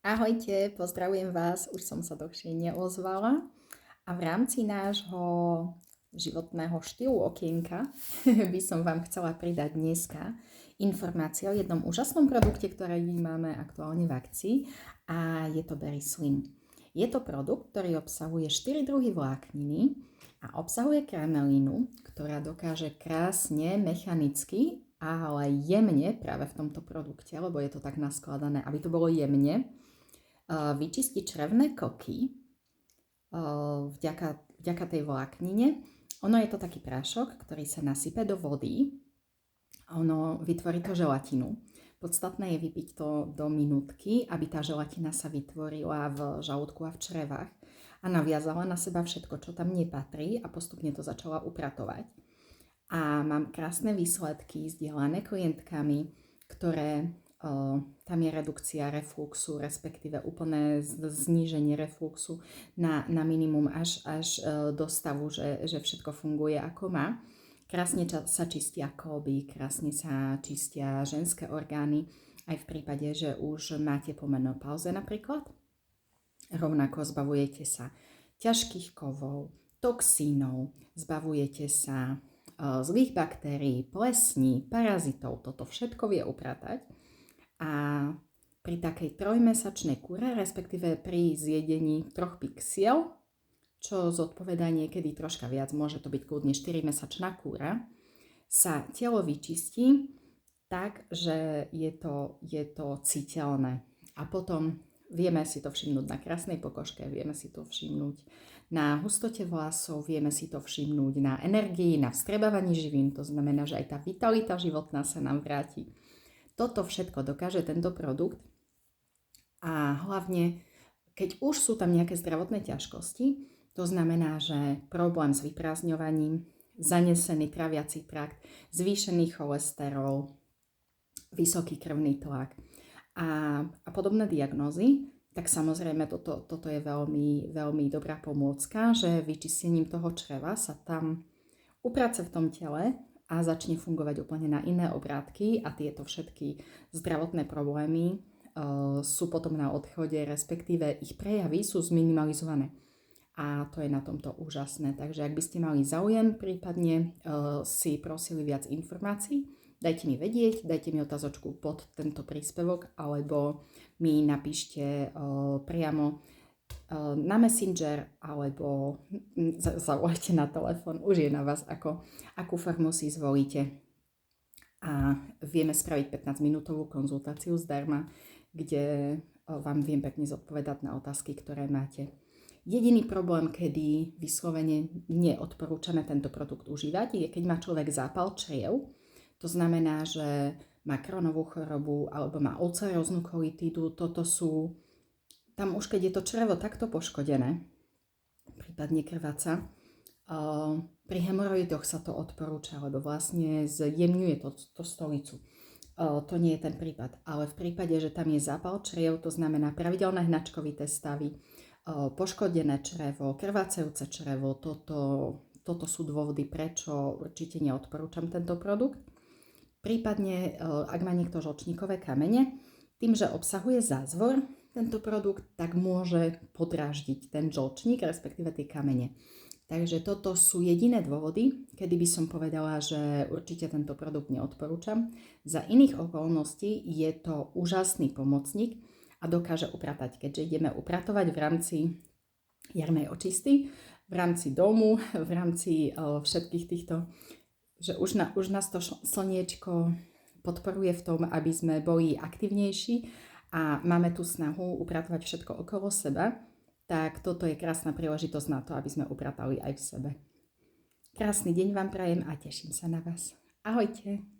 Ahojte, pozdravujem vás, už som sa dlhšie neozvala a v rámci nášho životného štýlu okienka by som vám chcela pridať dneska informácie o jednom úžasnom produkte, ktorý máme aktuálne v akcii a je to Berry Slim. Je to produkt, ktorý obsahuje 4 druhy vlákniny a obsahuje kramelínu, ktorá dokáže krásne, mechanicky, ale jemne práve v tomto produkte, lebo je to tak naskladané, aby to bolo jemne, vyčistiť črevné koky vďaka tej vláknine. Ono je to taký prášok, ktorý sa nasype do vody a ono vytvorí to želatinu. Podstatné je vypiť to do minútky, aby tá želatina sa vytvorila v žalúdku a v črevách a naviazala na seba všetko, čo tam nepatrí a postupne to začala upratovať. A mám krásne výsledky zdieľané klientkami, ktoré tam je redukcia refluxu, respektíve úplné zníženie refluxu na minimum až do stavu, že všetko funguje ako má. Krásne sa čistia kolby, krásne sa čistia ženské orgány, aj v prípade, že už máte po menopauze napríklad. Rovnako zbavujete sa ťažkých kovov, toxínov, zbavujete sa zlých baktérií, plesní, parazitov, toto všetko vie upratať. A pri takej trojmesačnej kúre, respektíve pri zjedení 3 pixiel, čo zodpovedá niekedy troška viac, môže to byť kľudne 4-mesačná kúra, sa telo vyčistí tak, že je to citeľné. A potom vieme si to všimnúť na krásnej pokožke, vieme si to všimnúť na hustote vlasov, vieme si to všimnúť na energii, na vstrebávaní živín, to znamená, že aj tá vitalita životná sa nám vráti. Toto všetko dokáže tento produkt a hlavne, keď už sú tam nejaké zdravotné ťažkosti, to znamená, že problém s vyprázdňovaním, zanesený traviaci trakt, zvýšený cholesterol, vysoký krvný tlak a podobné diagnózy, tak samozrejme toto je veľmi, veľmi dobrá pomôcka, že vyčistením toho čreva sa tam uprace v tom tele a začne fungovať úplne na iné obrátky a tieto všetky zdravotné problémy sú potom na odchode, respektíve ich prejavy sú zminimalizované. A to je na tomto úžasné. Takže ak by ste mali záujem, prípadne si prosili viac informácií, dajte mi vedieť, dajte mi otázočku pod tento príspevok alebo mi napíšte priamo na Messenger alebo zavolajte na telefón, už je na vás, akú formu si zvolíte. A vieme spraviť 15-minútovú konzultáciu zdarma, kde vám viem pekne zodpovedať na otázky, ktoré máte. Jediný problém, kedy vyslovene neodporúčame tento produkt užívať, je keď má človek zápal čriev. To znamená, že má Crohnovú chorobu alebo má ulceróznu kolitídu. Toto sú tam už keď je to črevo takto poškodené, prípadne krváca, pri hemoroidoch sa to odporúča, lebo vlastne zjemňuje to stolicu. To nie je ten prípad. Ale v prípade, že tam je zápal čriev, to znamená pravidelné hnačkovité stavy, poškodené črevo, krvácajúce črevo, toto sú dôvody, prečo určite neodporúčam tento produkt. Prípadne, ak má niekto žlčníkové kamene, tým, že obsahuje zázvor, tento produkt, tak môže podráždiť ten žlčník, respektíve tie kamene. Takže toto sú jediné dôvody, kedy by som povedala, že určite tento produkt neodporúčam. Za iných okolností je to úžasný pomocník a dokáže upratať, keďže ideme upratovať v rámci jarnej očisty, v rámci domu, v rámci všetkých týchto, že už nás to slniečko podporuje v tom, aby sme boli aktívnejší a máme tu snahu upratovať všetko okolo seba, tak toto je krásna príležitosť na to, aby sme upratali aj v sebe. Krásny deň vám prajem a teším sa na vás. Ahojte!